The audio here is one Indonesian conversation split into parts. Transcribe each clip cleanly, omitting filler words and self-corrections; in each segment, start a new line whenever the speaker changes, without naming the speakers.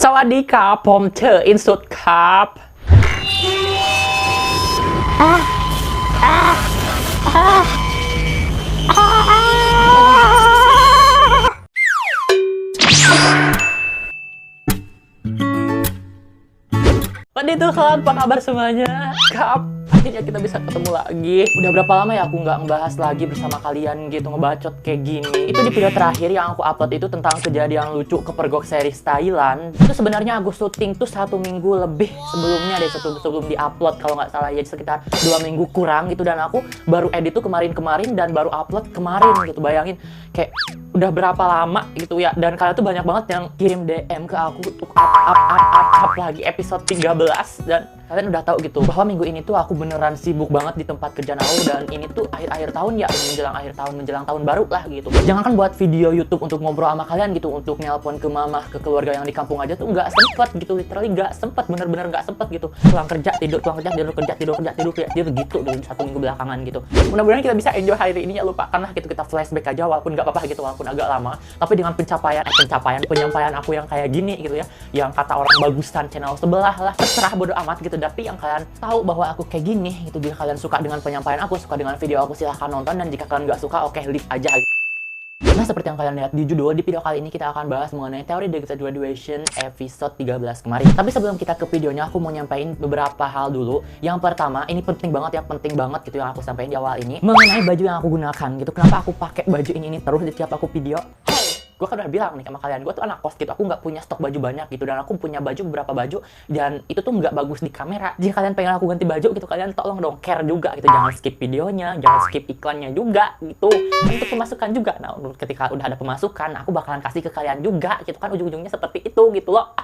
สวัสดีครับผมเธออินสุดครับสวัสดีทุกคน, apa kabar semuanya? Akhirnya kita bisa ketemu lagi. Udah berapa lama ya aku nggak ngebahas lagi bersama kalian gitu, ngebacot kayak gini. Itu di video terakhir yang aku upload itu tentang kejadian lucu kepergok series Thailand. Itu sebenarnya aku syuting tuh 1 minggu lebih sebelumnya deh, sebelum di-upload kalau nggak salah ya, sekitar 2 minggu kurang gitu. Dan aku baru edit tuh kemarin-kemarin dan baru upload kemarin gitu. Bayangin kayak udah berapa lama gitu ya. Dan kalian tuh banyak banget yang kirim DM ke aku untuk up lagi episode 13. Dan kalian udah tahu gitu bahwa minggu ini tuh aku beneran sibuk banget di tempat kerjaan aku. Dan ini tuh akhir-akhir tahun ya, menjelang akhir tahun, menjelang tahun baru lah gitu. Jangankan buat video YouTube untuk ngobrol sama kalian gitu, untuk nelpon ke mama, ke keluarga yang di kampung aja tuh nggak sempet gitu. Literally nggak sempet, bener-bener nggak sempet gitu. Pulang kerja, tidur kerja, tidur gitu dari 1 minggu belakangan gitu. Mudah-mudahan kita bisa enjoy hari ini ya, lupakanlah gitu, kita flashback aja walaupun nggak apa-apa gitu, walaupun agak lama. Tapi dengan penyampaian aku yang kayak gini gitu ya, yang kata orang bagusan channel sebelah lah, terserah bodo amat gitu. Tapi yang kalian tahu bahwa aku kayak gini gitu, jika kalian suka dengan penyampaian aku, suka dengan video aku, silahkan nonton. Dan jika kalian nggak suka, oke, leave aja. Nah, seperti yang kalian lihat di judul, di video kali ini kita akan bahas mengenai teori Digital Graduation episode 13 kemarin. Tapi sebelum kita ke videonya, aku mau nyampein beberapa hal dulu. Yang pertama, ini penting banget gitu yang aku sampaikan di awal ini, mengenai baju yang aku gunakan gitu. Kenapa aku pakai baju ini terus di tiap aku video? Gue kan udah bilang nih sama kalian, gue tuh anak kos gitu, aku nggak punya stok baju banyak gitu, dan aku punya beberapa baju, dan itu tuh nggak bagus di kamera. Jika kalian pengen aku ganti baju gitu, kalian tolong dong care juga gitu, jangan skip videonya, jangan skip iklannya juga gitu, untuk pemasukan juga. Nah, ketika udah ada pemasukan, aku bakalan kasih ke kalian juga gitu kan, ujung-ujungnya seperti itu gitu loh.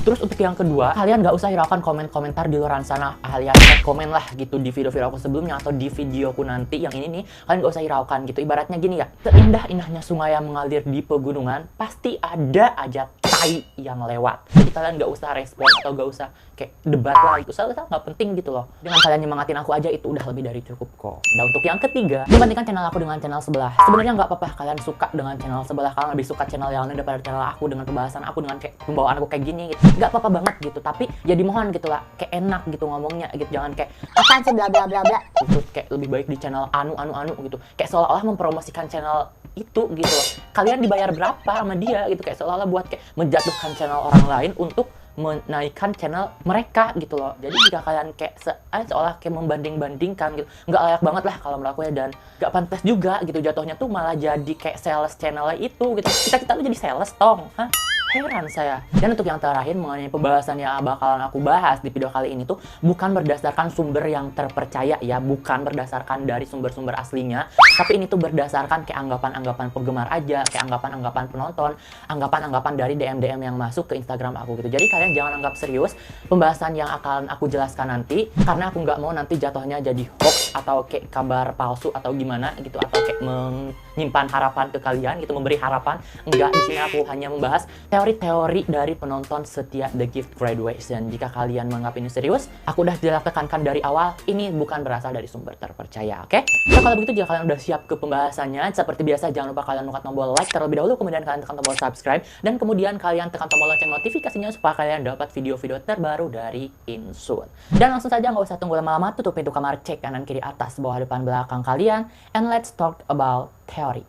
Terus untuk yang kedua, kalian nggak usah hiraukan komentar di luar sana, alias komen lah gitu di video-video aku sebelumnya atau di videoku nanti yang ini nih. Kalian nggak usah hiraukan gitu. Ibaratnya gini ya, seindah-indahnya sungai yang mengalir di pegunungan, pasti ada aja tai yang lewat. Jadi kalian nggak usah respon atau nggak usah kayak debat lah, itu soalnya nggak penting gitu loh. Dengan kalian nyemangatin aku aja itu udah lebih dari cukup kok. Dan untuk yang ketiga, membandingkan channel aku dengan channel sebelah, sebenarnya nggak apa-apa kalian suka dengan channel sebelah, kalian lebih suka channel yang lain daripada channel aku, dengan pembahasan aku, dengan kayak pembawaan aku kayak gini gitu. Nggak apa-apa banget gitu, tapi ya dimohon gitu lah, kayak enak gitu ngomongnya gitu, jangan kayak apaan sih bla bla bla bla gitu. Kayak lebih baik di channel anu gitu, kayak seolah-olah mempromosikan channel itu gitu loh. Kalian dibayar berapa sama dia gitu, kayak seolah-olah buat kayak menjatuhkan channel orang lain untuk menaikkan channel mereka gitu loh. Jadi jika kalian kayak seolah kayak membanding-bandingkan gitu, nggak layak banget lah kalau menurut aku ya, dan nggak pantas juga gitu. Jatuhnya tuh malah jadi kayak sales channelnya itu gitu. Kita tuh jadi sales tong, hah? Heran saya. Dan untuk yang terakhir mengenai pembahasan yang bakalan aku bahas di video kali ini tuh bukan berdasarkan sumber yang terpercaya ya, bukan berdasarkan dari sumber-sumber aslinya, tapi ini tuh berdasarkan kayak anggapan-anggapan penggemar aja, kayak anggapan-anggapan penonton, anggapan-anggapan dari DM-DM yang masuk ke Instagram aku gitu. Jadi kalian jangan anggap serius pembahasan yang akan aku jelaskan nanti, karena aku nggak mau nanti jatuhnya jadi hoax atau kayak kabar palsu atau gimana gitu, atau kayak menyimpan harapan ke kalian gitu, memberi harapan. Enggak, di sini aku hanya membahas teori-teori dari penonton setia The Gift Graduation. Jika kalian menganggap ini serius, aku udah tekankan dari awal, ini bukan berasal dari sumber terpercaya, oke? So, kalau begitu, jika kalian udah siap ke pembahasannya, seperti biasa jangan lupa kalian tekan tombol like terlebih dahulu, kemudian kalian tekan tombol subscribe, dan kemudian kalian tekan tombol lonceng notifikasinya supaya kalian dapat video-video terbaru dari Insut. Dan langsung saja, nggak usah tunggu lama-lama, tutup pintu kamar, cek kanan kiri atas bawah depan belakang kalian, and let's talk about teori.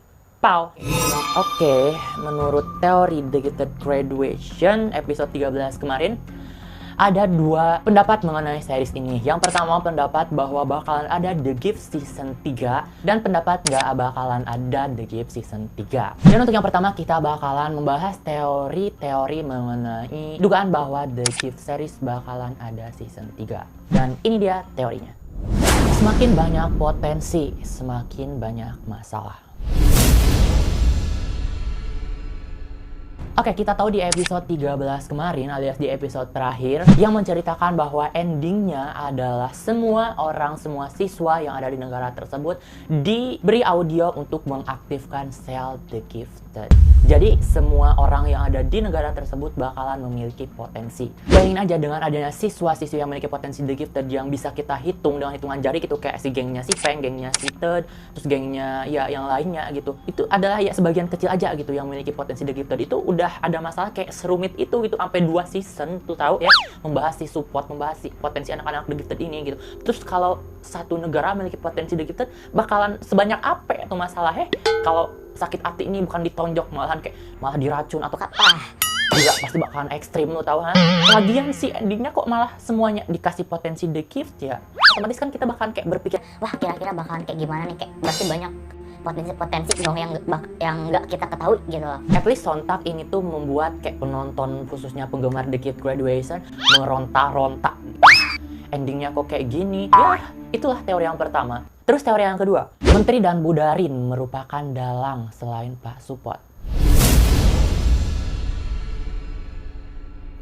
Oke, menurut teori Digital Graduation episode 13 kemarin, ada 2 pendapat mengenai series ini. Yang pertama, pendapat bahwa bakalan ada The Gift Season 3, dan pendapat nggak bakalan ada The Gift Season 3. Dan untuk yang pertama, kita bakalan membahas teori-teori mengenai dugaan bahwa The Gift series bakalan ada Season 3. Dan ini dia teorinya. Semakin banyak potensi, semakin banyak masalah. Oke, kita tahu di episode 13 kemarin, alias di episode terakhir, yang menceritakan bahwa endingnya adalah semua siswa yang ada di negara tersebut diberi audio untuk mengaktifkan sel The Gifted. Jadi, semua orang yang ada di negara tersebut bakalan memiliki potensi. Bayangin aja dengan adanya siswa-siswi yang memiliki potensi The Gifted yang bisa kita hitung dengan hitungan jari gitu, kayak si gengnya si Peng, gengnya si Ted, terus gengnya ya yang lainnya gitu. Itu adalah ya sebagian kecil aja gitu yang memiliki potensi The Gifted. Itu udah udah ada masalah kayak serumit itu gitu sampai 2 season tuh tahu ya, membahas si support, membahas si potensi anak-anak The Gifted ini gitu. Terus kalau satu negara memiliki potensi The Gifted bakalan sebanyak apa itu masalahnya kalau sakit hati ini bukan ditonjok malahan kayak malah diracun atau gila, pasti bakalan ekstrim lo tau kan. Lagian sih endingnya kok malah semuanya dikasih potensi The Gift ya, otomatis kan kita bakalan kayak berpikir
wah kira-kira bakalan kayak gimana nih, kayak berarti banyak potensi-potensi dong yang nggak kita ketahui gitu loh.
At least sontak ini tuh membuat kayak penonton khususnya penggemar The Gift Graduation meronta-ronta. Endingnya kok kayak gini? Ya, itulah teori yang pertama. Terus teori yang kedua, Menteri dan Budarin merupakan dalang selain Pak Support.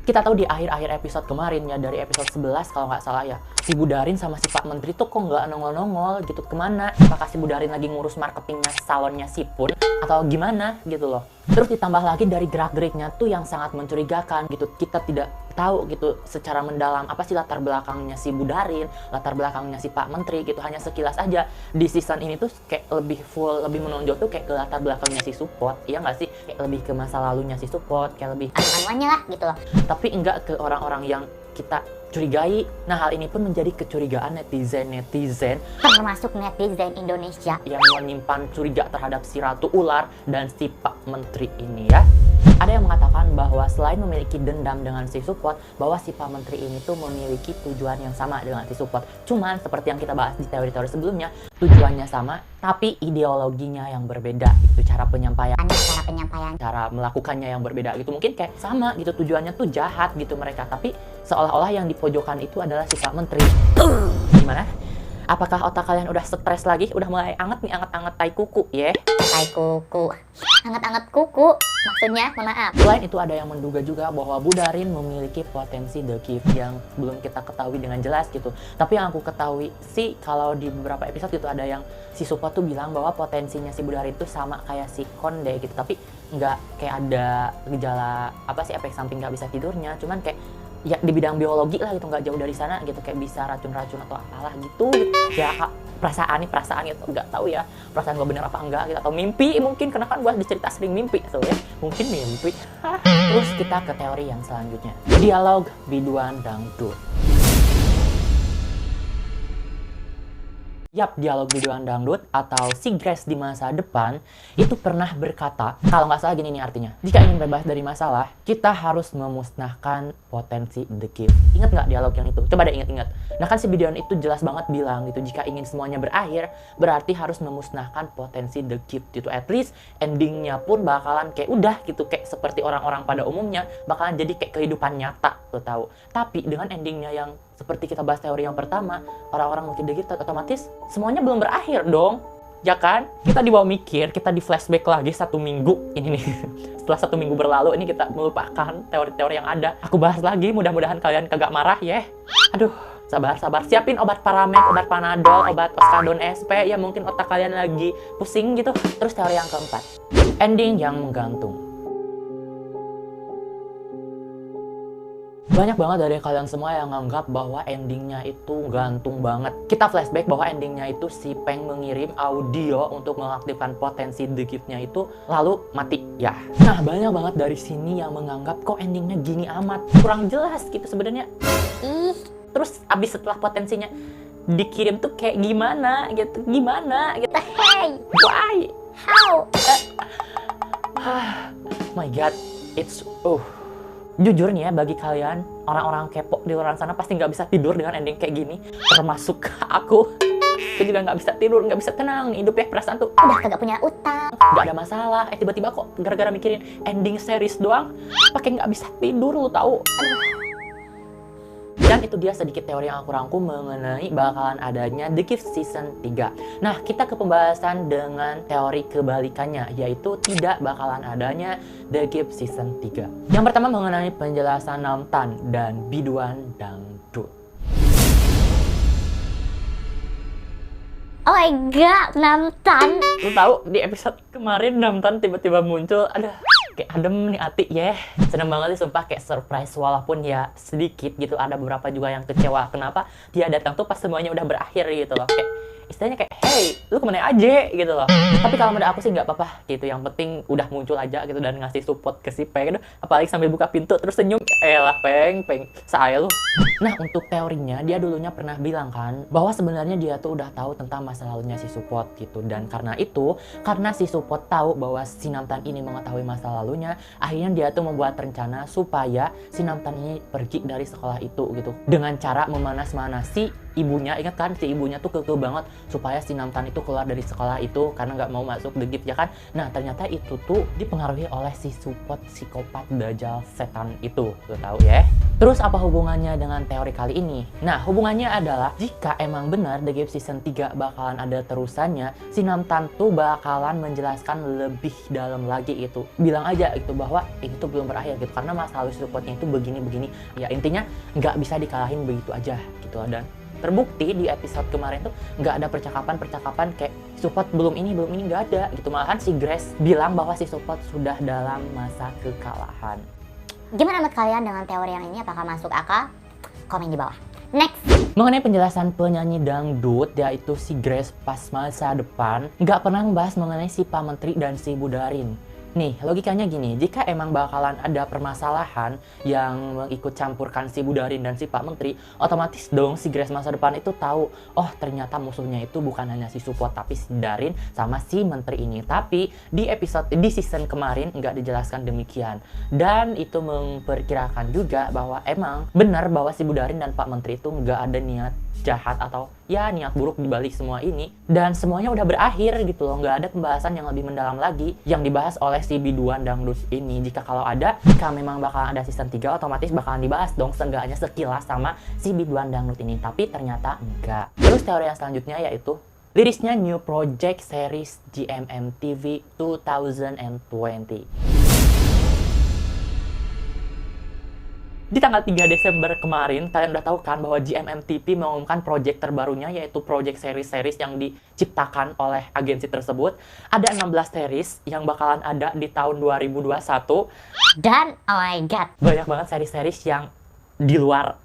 Kita tahu di akhir-akhir episode kemarin ya, dari episode 11 kalau nggak salah ya, si Budarin sama si Pak Menteri tuh kok nggak nongol-nongol gitu, kemana? Apakah si Budarin lagi ngurus marketingnya salonnya Sipun atau gimana gitu loh. Terus ditambah lagi dari gerak-geriknya tuh yang sangat mencurigakan gitu, kita tidak tahu gitu secara mendalam apa sih latar belakangnya si Budarin, latar belakangnya si Pak Menteri gitu, hanya sekilas aja. Di season ini tuh kayak lebih full, lebih menonjol tuh kayak ke latar belakangnya si Support, iya nggak sih? Kayak lebih ke masa lalunya si Support, kayak lebih
Anuannya lah gitu loh.
tapi enggak ke orang-orang yang kita curigai. Nah, hal ini pun menjadi kecurigaan netizen
Termasuk netizen Indonesia
yang menyimpan curiga terhadap si Ratu Ular dan si Pak Menteri ini ya. Ada yang mengatakan bahwa selain memiliki dendam dengan si Support, bahwa si Pak Menteri ini tuh memiliki tujuan yang sama dengan si Support. Cuman seperti yang kita bahas di teori-teori sebelumnya, tujuannya sama, tapi ideologinya yang berbeda. Itu cara penyampaian, cara melakukannya yang berbeda gitu. Mungkin kayak sama gitu, tujuannya tuh jahat gitu mereka, tapi seolah-olah yang dipojokkan itu adalah si Pak Menteri. Gimana? Apakah otak kalian udah stres lagi? Udah mulai anget nih, anget-anget tai kuku ya?
Tai kuku, anget-anget kuku maksudnya, maaf.
Selain itu ada yang menduga juga bahwa Budarin memiliki potensi The Gift yang belum kita ketahui dengan jelas gitu. Tapi yang aku ketahui sih kalau di beberapa episode gitu ada yang si Support tuh bilang bahwa potensinya si Budarin tuh sama kayak si Konde gitu. Tapi nggak kayak ada gejala apa sih, efek samping nggak bisa tidurnya. Cuman kayak ya di bidang biologi lah gitu, nggak jauh dari sana gitu, kayak bisa racun-racun atau apalah gitu. Ya perasaan gitu, nggak tahu ya perasaan gue bener apa enggak gitu, atau mimpi mungkin, karena kan gue dicerita sering mimpi tuh ya, mungkin mimpi. Terus kita ke teori yang selanjutnya, dialog biduan dangdut. Yap, dialog biduan dangdut atau si Grace di masa depan itu pernah berkata, kalau nggak salah gini nih artinya, jika ingin bebas dari masalah, kita harus memusnahkan potensi The Gift. Ingat nggak dialog yang itu? Coba deh ingat-ingat. Nah kan si Biduan itu jelas banget bilang gitu, jika ingin semuanya berakhir, berarti harus memusnahkan potensi The Gift gitu. At least endingnya pun bakalan kayak udah gitu, kayak seperti orang-orang pada umumnya, bakalan jadi kayak kehidupan nyata, lo tahu. Tapi dengan endingnya yang seperti kita bahas teori yang pertama, orang-orang mungkin The Gifted, otomatis semuanya belum berakhir dong, ya kan? Kita dibawa mikir, kita di flashback lagi 1 minggu ini nih. Setelah 1 minggu berlalu, ini kita melupakan teori-teori yang ada. Aku bahas lagi, mudah-mudahan kalian kagak marah ya. Aduh, sabar. Siapin obat Paramed, obat Panadol, obat Oskadon SP, ya mungkin otak kalian lagi pusing gitu. Terus teori yang keempat, ending yang menggantung. Banyak banget dari kalian semua yang nganggap bahwa endingnya itu gantung banget. Kita flashback bahwa endingnya itu si Peng mengirim audio untuk mengaktifkan potensi The Gift-nya itu, lalu mati ya. Nah, banyak banget dari sini yang menganggap kok endingnya gini amat, kurang jelas gitu sebenarnya. Terus abis setelah potensinya dikirim tuh kayak gimana gitu.
Hey,
Why?
how?
My God, it's jujur nih ya, bagi kalian orang-orang kepo di luar sana pasti nggak bisa tidur dengan ending kayak gini, termasuk aku. Aku juga nggak bisa tidur, nggak bisa tenang nih hidup ya, perasaan tuh
Udah kagak punya utang,
nggak ada masalah, tiba-tiba kok gara-gara mikirin ending series doang pakai nggak bisa tidur, lu tahu. Dan itu dia sedikit teori yang aku rangkum mengenai bakalan adanya The Gift Season 3. Nah, kita ke pembahasan dengan teori kebalikannya, yaitu tidak bakalan adanya The Gift Season 3. Yang pertama mengenai penjelasan Namtan dan biduan dangdut.
oh my god, Namtan.
Lu tahu di episode kemarin Namtan tiba-tiba muncul, aduh kayak adem nih hati ya. Seneng banget sih sumpah, kayak surprise walaupun ya sedikit gitu. Ada beberapa juga yang kecewa kenapa dia datang tuh pas semuanya udah berakhir gitu loh. Kayak istilahnya kayak, hey, lu kemana aja gitu loh. Tapi kalau menurut aku sih nggak apa-apa gitu, yang penting udah muncul aja gitu dan ngasih support ke si Peng. Apalagi sambil buka pintu terus senyum, elah Peng, saya lu. Nah, untuk teorinya, dia dulunya pernah bilang kan bahwa sebenarnya dia tuh udah tahu tentang masa lalunya si Support gitu, dan karena itu, karena si Support tahu bahwa si Namtan ini mengetahui masa lalunya, akhirnya dia tuh membuat rencana supaya si Namtan ini pergi dari sekolah itu gitu, dengan cara memanas-manasi ibunya. Ingat kan, si ibunya tuh kekeh banget supaya si Namtan itu keluar dari sekolah itu karena nggak mau masuk The Gift ya kan. Nah, ternyata itu tuh dipengaruhi oleh si Support psikopat dajal setan itu, lo tahu ya. Terus apa hubungannya dengan teori kali ini? Nah, hubungannya adalah jika emang benar The Gift Season 3 bakalan ada terusannya, si Namtan tuh bakalan menjelaskan lebih dalam lagi itu. Bilang aja itu bahwa itu belum berakhir gitu, karena masa lalu Supportnya itu begini-begini. Ya intinya nggak bisa dikalahin begitu aja gitu. Dan terbukti di episode kemarin tuh nggak ada percakapan kayak Support belum ini nggak ada gitu. Malahan si Grace bilang bahwa si Support sudah dalam masa kekalahan.
Gimana menurut kalian dengan teori yang ini? Apakah masuk akal? Komen di bawah. Next.
Mengenai penjelasan penyanyi dangdut, yaitu si Grace pas masa depan, nggak pernah membahas mengenai si Pak Menteri dan si Budarin. Nih, logikanya gini, jika emang bakalan ada permasalahan yang mengikut campurkan si Budarin dan si Pak Menteri, otomatis dong si Grace masa depan itu tahu, oh ternyata musuhnya itu bukan hanya si Support, tapi si Darin sama si Menteri ini. Tapi di season kemarin nggak dijelaskan demikian. Dan itu memperkirakan juga bahwa emang benar bahwa si Budarin dan Pak Menteri itu nggak ada niat jahat atau ya niat buruk di balik semua ini, dan semuanya udah berakhir gitu loh. Nggak ada pembahasan yang lebih mendalam lagi yang dibahas oleh si biduan dangdut ini. Jika memang bakalan ada season 3, otomatis bakalan dibahas dong seenggaknya sekilas sama si biduan dangdut ini, tapi ternyata enggak. Terus teori yang selanjutnya yaitu lirisnya New Project Series GMMTV 2020. Di tanggal 3 Desember kemarin, kalian udah tahu kan bahwa GMMTV mengumumkan project terbarunya, yaitu project series-series yang diciptakan oleh agensi tersebut. Ada 16 series yang bakalan ada di tahun 2021.
Dan, oh my god,
banyak banget series-series yang di luar.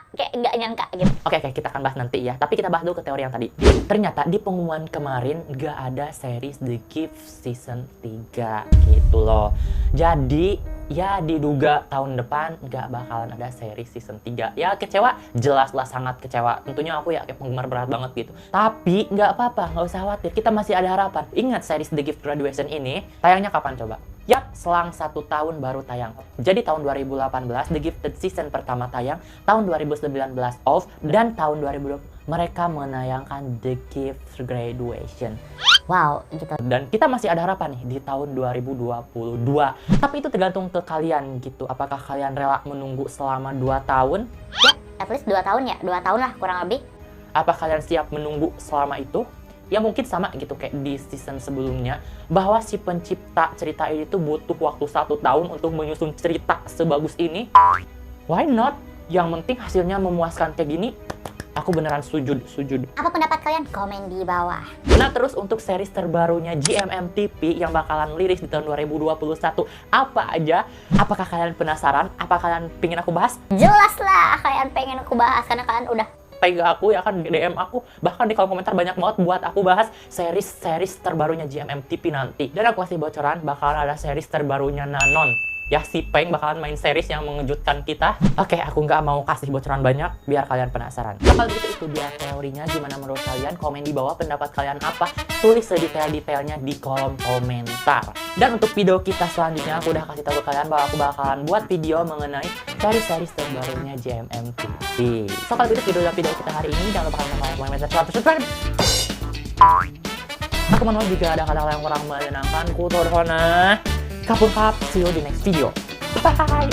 Kayak nggak nyangka gitu.
Oke, kita akan bahas nanti ya. Tapi kita bahas dulu ke teori yang tadi. Ternyata di pengumuman kemarin nggak ada series The Gift Season 3 gitu loh. Jadi ya diduga tahun depan nggak bakalan ada series season 3. Ya kecewa, jelaslah sangat kecewa. Tentunya aku ya kayak penggemar berat banget gitu. Tapi nggak apa-apa, nggak usah khawatir. Kita masih ada harapan. Ingat series The Gift Graduation ini tayangnya kapan coba? Yap, selang 1 tahun baru tayang. Jadi tahun 2018 The Gifted Season pertama tayang, tahun 2019 off, dan tahun 2020 mereka menayangkan The Gift Graduation.
Wow, gitu.
Dan kita masih ada harapan nih di tahun 2022. Tapi itu tergantung ke kalian gitu. Apakah kalian rela menunggu selama 2 tahun?
Ya, at least 2 tahun ya. 2 tahun lah kurang lebih.
Apa kalian siap menunggu selama itu? Ya mungkin sama gitu kayak di season sebelumnya, bahwa si pencipta cerita ini tuh butuh waktu 1 tahun untuk menyusun cerita sebagus ini. Why not? Yang penting hasilnya memuaskan kayak gini. Aku beneran sujud.
Apa pendapat kalian? Komen di bawah.
Nah, terus untuk series terbarunya GMMTV yang bakalan liris di tahun 2021, apa aja? Apakah kalian penasaran? Apa kalian pengen aku bahas?
Jelas lah kalian pengen aku bahas, karena kalian udah
tag aku ya kan, DM aku, bahkan di kolom komentar banyak banget buat aku bahas series terbarunya GMMTV nanti. Dan aku kasih bocoran, bakalan ada series terbarunya Nanon. Ya, si Peng bakalan main series yang mengejutkan kita. Oke, aku nggak mau kasih bocoran banyak, biar kalian penasaran. Nah, kalau gitu itu dia teorinya. Gimana menurut kalian? Komen di bawah pendapat kalian apa. Tulis sedetail-detailnya di kolom komentar. Dan untuk video kita selanjutnya, aku udah kasih tahu ke kalian bahwa aku bakalan buat video mengenai series terbarunya GMMTV. So, kalau gitu video kita hari ini, jangan lupa kalian like, subscribe. Aku menurut jika ada hal-hal yang kurang menyenangkan, kuturhona. Kapun kap, see you di next video. Bye.